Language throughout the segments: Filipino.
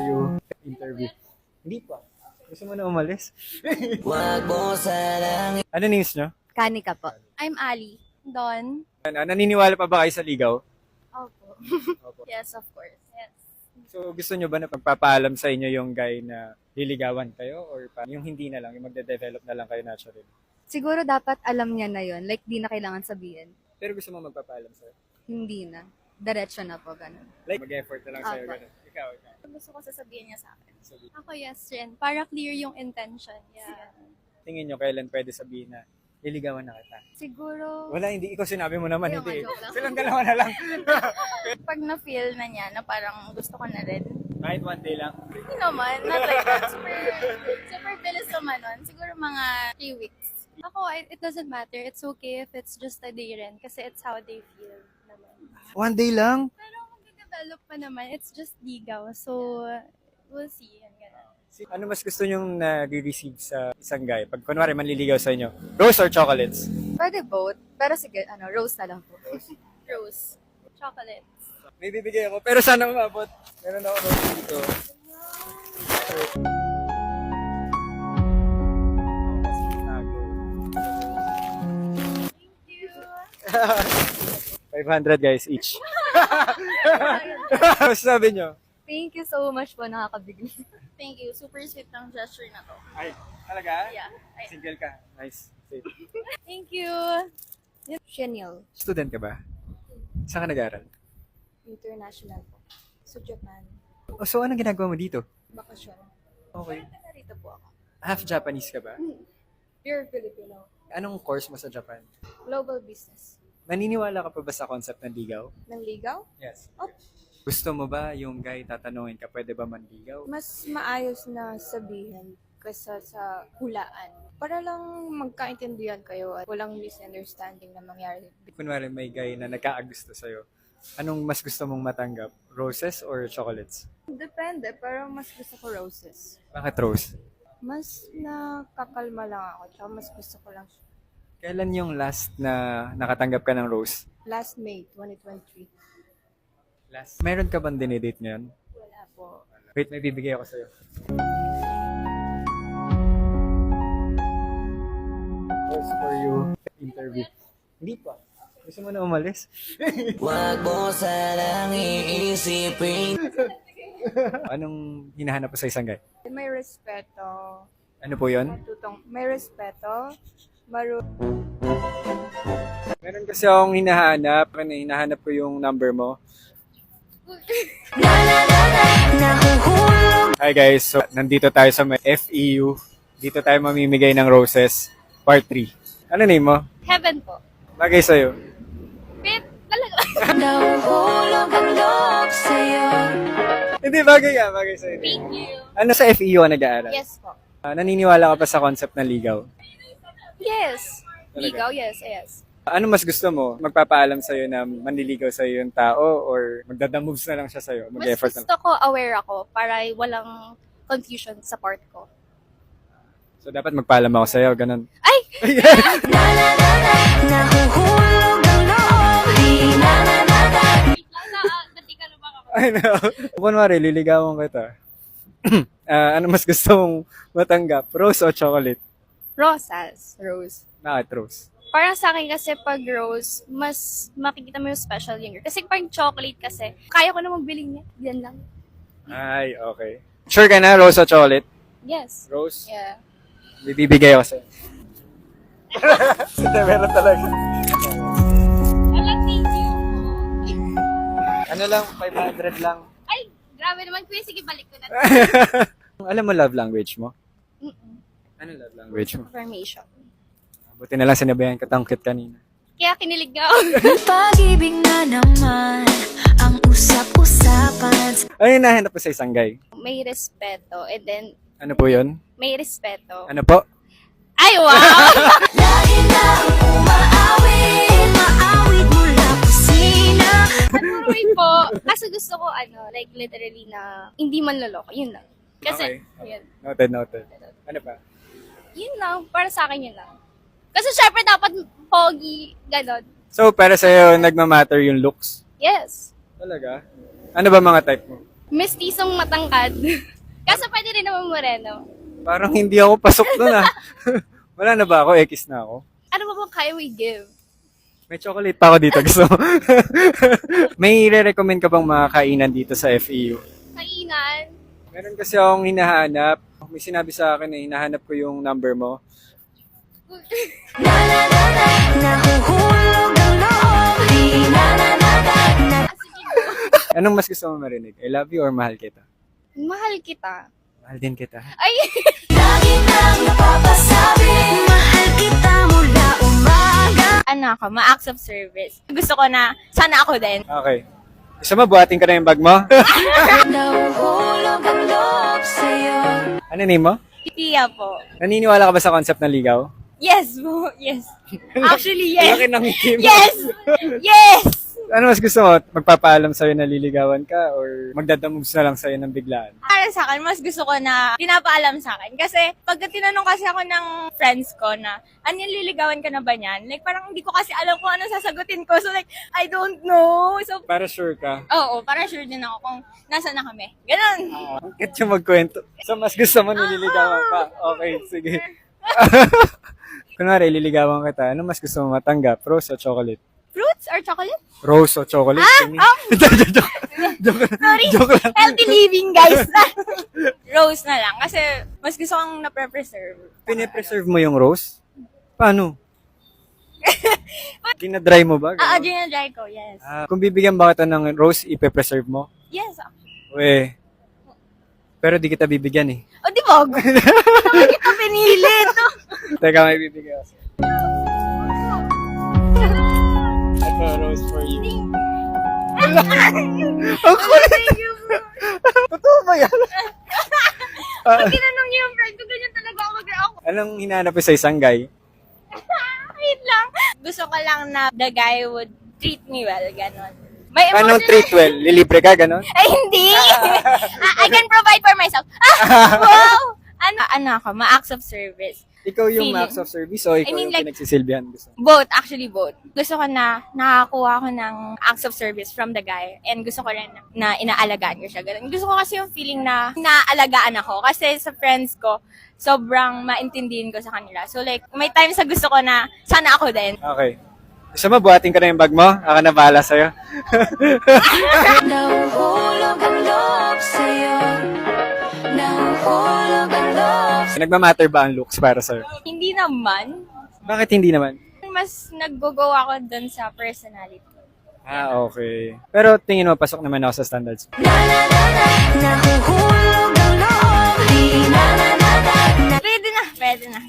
you interview. Hindi pa. Gusto mo na umalis? Ano names nyo? Kanika po. I'm Ali. Don. Naniniwala pa ba kayo sa ligaw? Opo. Yes, of course. Yes. So gusto nyo ba na pagpapaalam sa inyo yung guy na liligawan kayo or yung hindi na lang, yung magde-develop na lang kayo naturally? Siguro dapat alam niya na yon. Like, di na kailangan sabihin. Pero gusto mo magpapaalam sa'yo? Hindi na. Diretso na po, ganun. Like, mag-effort na lang sa'yo, Apa. ganun. Ikaw. Gusto ko sasabihin niya sa akin. Sabi- Ako yes rin. Para clear yung intention. Yeah. Tingin nyo kailan pwede sabihin na liligawan na kita? Siguro, Wala, hindi. Ikaw sinabi mo naman, Ayun, hindi. joke lang. Silang dalawa na lang. pag na-feel na niya na parang gusto ko na rin. Kahit one day lang. Hindi naman. Not like that. Super bilis naman nun. Siguro mga 3 weeks. Ako, it doesn't matter. It's okay if it's just a day rin. Kasi it's how they feel naman. One day lang? Pero magde-develop pa naman. It's just ligaw. So, we'll see. Yan, ganun. Ano mas gusto nyong na-receive sa isang guy? Pag kunwari manliligaw sa inyo, rose or chocolates? Pwede both. Pero sige, rose na lang po. Rose. Chocolates. May bibigay ako, pero sana umabot. Meron ako rose dito. Thank you. 500 guys each. Ano sabi nyo? Thank you so much po, nakakabigay. Thank you. Super sweet ng gesture na to. Ay, talaga? Yeah. Single ka. Nice. Safe. Thank you. Chanel. Student ka ba? Saan ka nag-aaral? International po. Sa Japan. Oh, so anong ginagawa mo dito? Bakasyon. Okay. Narito po ako. Half Japanese ka ba? Pure Filipino. Anong course mo sa Japan? Global business. Naniniwala ka pa ba sa concept ng ligaw? Ng ligaw? Yes. Oh. Gusto mo ba yung guy tatanungin ka, pwede ba manligaw? Mas maayos na sabihin kaysa sa hulaan. Para lang magkaintindihan kayo at walang misunderstanding na mangyari. Kunwari may guy na nagkaagusto sa'yo, anong mas gusto mong matanggap? Roses or chocolates? Depende, pero mas gusto ko roses. Bakit rose? Mas nakakalma lang ako, tsaka mas gusto ko lang siya. Kailan yung last na nakatanggap ka ng rose? Last May 2023. Last. Meron ka bang dinidate ngayon? Wala po. Wait, may bibigay ako sa'yo. Rose for you interview. Hindi pa. Gusto mo na umalis? Wag mo sanang iisipin. Anong hinahanap mo sa isang guy? May respeto. Ano po yon? May respeto. Meron kasi akong hinahanap. Hinahanap ko yung number mo. Hi guys, so nandito tayo sa may FEU. Dito tayo mamimigay ng roses. Part 3. Ano name mo? Heaven po. Bagay sa'yo. Pip, talaga. Nahuhulog ang loob sa'yo. Hindi, bagay ka. Bagay sa'yo. Thank you. Ano sa FEU ka nag-aaral? Yes po. Naniniwala ka pa sa concept ng ligaw? Yes. Talaga? Ligaw, yes, yes. Ano mas gusto mo? Magpapaalam sa'yo na manliligaw sa'yo yung tao or magdadamoves na lang siya sa'yo? Mas Mag-effort na gusto ko aware ako para walang confusion sa part ko. So, dapat magpaalam ako sa'yo, ganun. Ay! Nahuhulog ang loob. Di na. Wait lang na, dati ka lumang ako. I know. Kunwari, liligawan kita. Ano mas gusto mong matanggap? Rose o chocolate? Rosas. Rose. Bakit rose? Parang sa akin kasi pag rose, mas makikita mo yung special yung girl. Kasi pag chocolate kasi, kaya ko na magbili niya. Yan lang. Ay, okay. Sure ka na, rose o chocolate? Yes. Rose? Yeah. Bibigay ako sa'yo. Hindi, meron talaga. Wala, thank you. Ano lang, 500 lang. Ay, grabe naman kuya. Sige, balik ko na. Alam mo love language mo? Mm-mm. Ano love language mo? Affirmation. Buti na lang sinabayan ka tangkit kanina. Kaya kinilig ako. Pag-ibig na naman ang usap-usapan. Ano yung nahanap mo sa isang guy? May respeto. And then, Ano po yun? may respeto. Ano po? Ay, wow! Lagi na maawit mula kusina. Patuloy po. Kasi gusto ko, like literally na hindi man loloko. Yun lang. Kasi, Okay. yun. Noted. Ano pa? Yun lang. Para sa akin yun lang. Kasi syempre dapat pogi, ganon. So, para sa'yo, nagmamatter yung looks? Yes. Talaga? Ano ba mga type mo? Mestisong matangkad. Kaso pwede rin naman moreno. Parang hindi ako pasok doon ah. Wala na ba ako? X na ako. Ano ba bang kaya we give? May chocolate pa ako dito. Gusto mo? May re-recommend ka bang mga kainan dito sa FEU? Kainan? Meron kasi akong hinahanap. May sinabi sa akin na hinahanap ko yung number mo. Nahuhulog ang loob. Di na na na na na. Sige po. Anong mas gusto mo marinig? I love you or mahal kita? Mahal kita. Mahal din kita. Ay! Lagi nang napapasabi, mahal kita mula umaga. Ano ako, ma-acts of service. Gusto ko na, sana ako din. Okay. Gusto mo, buhatin ka na yung bag mo? Nahuhulog ang loob sa'yo. Ano name mo? Tia po. Naniniwala ka ba sa concept ng ligaw? Yes po, yes. Actually, yes. Laki ng ngiti mo. Yes! Yes! Ano mas gusto mo? Magpapaalam sa'yo na liligawan ka or magdadamoves na lang sa'yo ng biglaan? Para sa akin, mas gusto ko na pinapaalam sa akin. Kasi pagka tinanong kasi ako ng friends ko na, ano yung liligawan ka na ba niyan? Like, parang hindi ko kasi alam kung ano sasagutin ko. So like, I don't know. So, Para sure ka. oo, para sure din ako kung nasa na kami. Ganon. Ang cute yung magkwento. So, mas gusto mo nililigawan ka? Okay, sige. Kunwari, liligawan kita. Ano mas gusto mo matanggap? Rose o chocolate? Fruits or chocolate? Rose o chocolate? Sorry. Joke lang. Healthy living, guys. Rose na lang. Kasi mas gusto kong na-preserve. Pine-preserve mo yung rose? Paano? Dinadry mo ba? Ah, Ganun? ginadry ko, yes. Kung bibigyan ba kita ng rose, ipe-preserve mo? Yes. We. Pero di kita bibigyan eh. O, di ba? Naman kita pinilit. Teka, may bibigyan ako. Ito, rose for you. Ang kulit! Totoo ba yan? Pag tinanong niyo yung friend ko, ganyan talaga ako mag-react. Anong hinahanap mo sa isang guy? Wait lang. Gusto ko lang na the guy would treat me well, ganon. May Anong treat well? Lilibre ka, ganon? Ay, hindi! I can provide for myself. Wow! Ano ako, ma-acts of service. Ikaw yung Feeling. acts of service o ikaw I mean, yung like- pinagsisilbihan? Gusto mo? Both, actually both. Gusto ko na nakakuha ko ng acts of service from the guy and gusto ko rin na inaalagaan ko siya. Ganun. Gusto ko kasi yung feeling na inaalagaan ako kasi sa friends ko, sobrang maintindihin ko sa kanila. So like, may times na gusto ko na sana ako din. Okay. Gusto mo, buhatin ka na yung bag mo? Ako na bahala sa'yo. Nahuhulog ang loob sa'yo. Nahuhulog ang loob. Nagmamatter ba ang looks para sa'yo? Hindi naman. Bakit hindi naman? Mas nag-go ako dun sa personality. Okay. Pero tingin mo, pasok naman ako sa standards. Na na na na. Nahuhulog ang loob. Di na na na na na. Pwede na.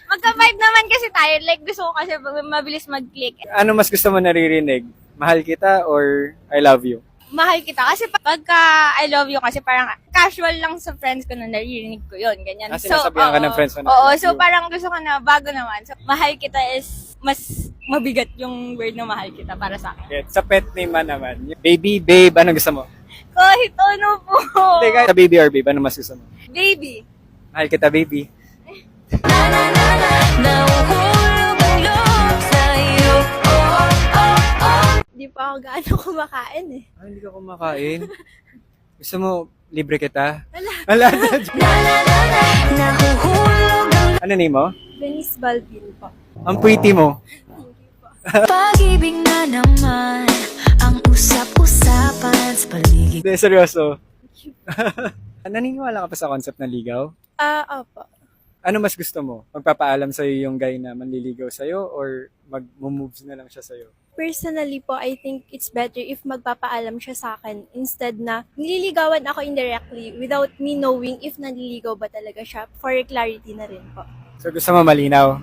Magka-vibe naman kasi tayo. Like, gusto ko kasi mabilis mag-click. Ano mas gusto mo naririnig? Mahal kita or I love you? Mahal kita. Kasi pagka I love you kasi parang casual lang sa friends ko na naririnig ko yun. Ganyan. Sinasabihan ka ng friends mo na Oo, I love so you. parang gusto ko na bago naman. So, mahal kita is mas mabigat yung word na mahal kita para sa akin. Okay. Sa pet name man naman. Baby, babe, ano gusto mo? Kahit ano po. Teka, sa baby or babe, ano mas gusto mo? Baby. Mahal kita, baby. Na na na na. Nahuhulog ang loob sa'yo. Oh, oh, oh. Di pa ako gaano kumakain eh. Hindi ka kumakain. Gusto mo, libre kita? Ala. Na na na na. Nahuhulog ang Ano name mo? Venice Balvin po. Ang pretty mo. pag-ibig na naman. Ang usap-usapan sa paligid. Hindi, seryoso. Naniniwala ka pa sa concept ng ligaw? Opo. Ano mas gusto mo? Magpapaalam sa'yo yung guy na manliligaw sa'yo or mag-moves na lang siya sa'yo? Personally po, I think it's better if magpapaalam siya sa akin instead na nililigawan ako indirectly without me knowing if nanliligaw ba talaga siya for clarity na rin po. So gusto mo malinaw?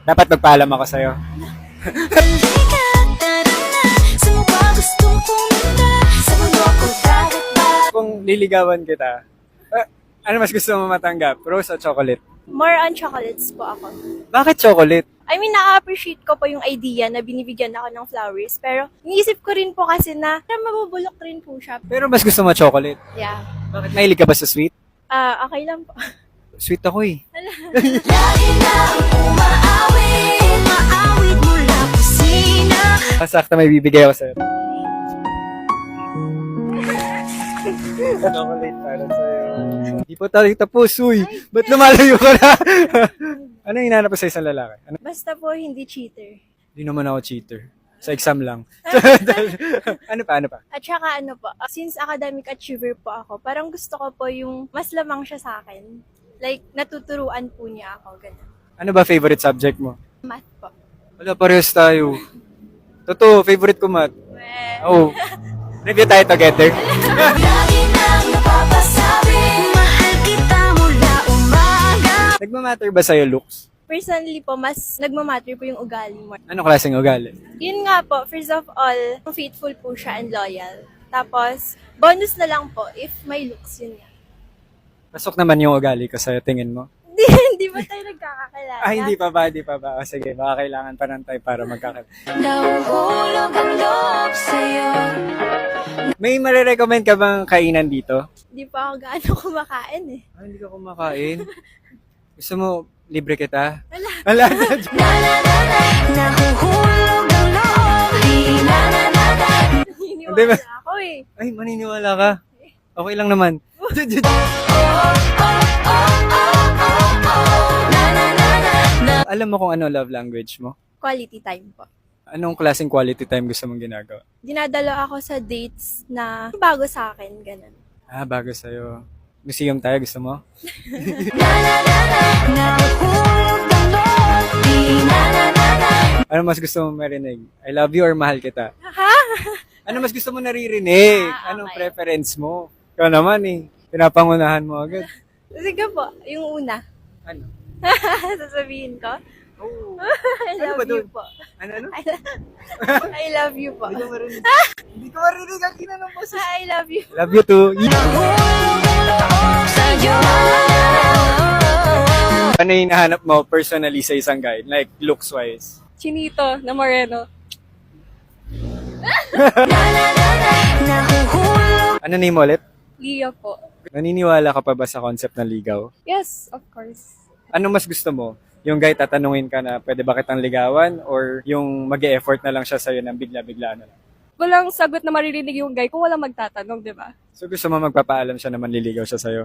Dapat magpaalam ako sa'yo. Halika, tara na. Sa mukha gustong pumunta. Sa mundo ko dagat ba? Kung liligawan kita, ano mas gusto mo matanggap? Rose o chocolate? More on chocolates po ako. Bakit chocolate? I mean, na-appreciate ko po yung idea na binibigyan ako ng flowers. Pero, iniisip ko rin po kasi na mabubulok rin po siya. Pero mas gusto mo chocolate. Yeah. Bakit mahilig ka ba sa sweet? Okay lang po. Sweet ako eh. Lagi na umaawit. Umaawit mula kusina. Sakta may bibigay ako sa'yo. Chocolate para sa'yo. Hindi pa tayo tapos, uy. Ba't lumalayo ka na? Ano yung hinanap mo sa isang lalaki? Ano? Basta po hindi cheater. Hindi naman ako cheater. Sa exam lang. Ano pa? At saka ano po, since academic achiever po ako, parang gusto ko po yung mas lamang siya sa akin. Like, natuturuan po niya ako, ganun. Ano ba favorite subject mo? Math po. Wala, parehas tayo. Totoo, favorite ko math. Oh. Review tayo together. Lagi nang napapasabi, mahal kita mula umaga. Nagmamatter ba sa'yo looks? Personally po, mas nagmamatter po yung ugali mo. Anong klaseng ugali? Yun nga po, first of all, faithful po siya and loyal. Tapos, bonus na lang po if may looks yun nga. Pasok naman yung ugali ko sa'yo, tingin mo? Hindi ba tayo nagkakakilala? Ah, hindi pa ba? O, sige, baka kailangan pa ng time para magkakilala. Nahuhulog ang loob sa'yo. May marirecommend ka bang kainan dito? Hindi pa ako gaano kumakain eh. Ah, hindi ka kumakain. Gusto mo, libre kita? Wala. Nahuhulog ang loob. Di na na na na. Hindi ba? Naniniwala ako eh. Ay, maniniwala ka. Okay lang naman. Alam mo kung ano love language mo? Quality time po. Anong klaseng quality time gusto mong ginagawa? Dinadala ako sa dates na bago sa akin, ganun. Ah, bago sa'yo. Museum tayo, gusto mo? Nahuhulog ang loob. Di na na na na. Ano mas gusto mong marinig? I love you or mahal kita? Ha? Ano mas gusto mo naririnig? Ah, okay. Anong preference mo? Ikaw naman eh. Pinapangunahan mo agad. Sige po, yung una. Ano? Sasabihin ko. Oh. I Ano love ba you dun? po. Ano? I love you po. Hindi ko marinig. Hindi ko marinig ang kinanong boses. I love you. Love you too. Nahuhulog ang loob sa'yo. Ano yung hinahanap mo personally sa isang guy? Like, looks-wise? Chinito na moreno. Nahuhulog. Ano name mo ulit? Lia po. Naniniwala ka pa ba sa concept ng ligaw? Yes, of course. Ano mas gusto mo? Yung guy tatanungin ka na pwede ba kitang ligawan or yung mag-e-effort na lang siya sa'yo ng bigla-bigla na lang? Walang sagot na maririnig yung guy kung walang magtatanong, di ba? So gusto mo magpapaalam siya na manliligaw siya sa'yo?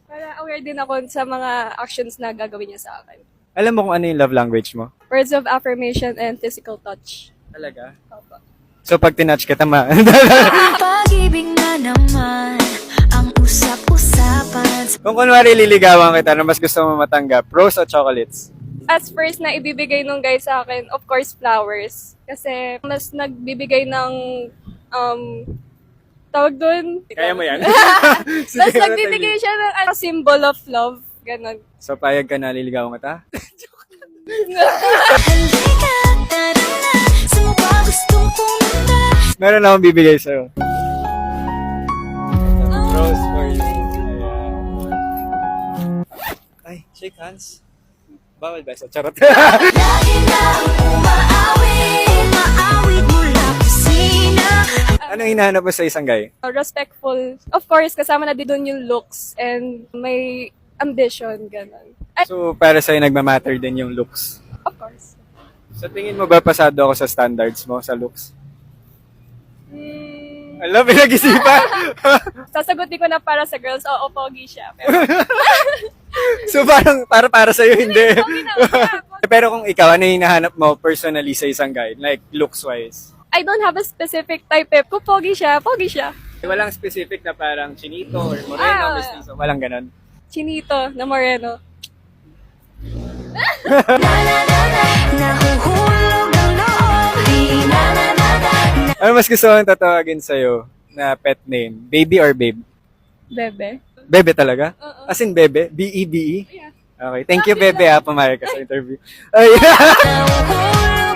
Para aware din ako sa mga actions na gagawin niya sa akin. Alam mo kung ano yung love language mo? Words of affirmation and physical touch. Talaga? Opo. So pag tinouch kita Pag-ibig na naman ang usap-usapan. Kung kunwari liligawan kita, ano mas gusto mo matanggap? Rose o chocolates? As first na ibibigay nung guy sa akin, of course, flowers. Kasi mas nagbibigay ng, tawag doon. Kaya mo yan? Mas nagbibigay siya ng symbol of love. Ganon. So payag ka na liligawan kita? Halika, tara na. Saan mo ba gustong pumunta? Meron akong bibigay sa'yo. Rose for you. Ayan. Ay, shake hands. Bawal ba? Charot. Lagi na umaawit mula kusina. Ano hinahanap mo sa isang guy? Respectful. Of course, kasama na din doon yung looks and may ambition. Ganon. At, So, para sa'yo nagmamatter din yung looks. of course. So, tingin mo ba pasado ako sa standards mo sa looks? Alam, pinag-isipan. Sasagutin ko na para sa girls, oo, pogi siya. Pero, So, parang para sa'yo hindi. pogi na, pogi. Pero kung ikaw, ano yung hinahanap mo personally sa isang guy? Like, looks-wise? I don't have a specific type eh. Kung pogi siya, pogi siya. Walang specific na parang chinito or moreno, Ah. mestizo. Walang ganon. Chinito na moreno. Nahuhulog ang loob. Di na na na na. Ano mas gusto mong tatawagin sa'yo na pet name? Baby or babe? Bebe. Bebe talaga? Oo. As in bebe? B-E-B-E? Yeah. Okay. Thank you, Bebe, pumayag ka sa interview. Ay. Nahuhulog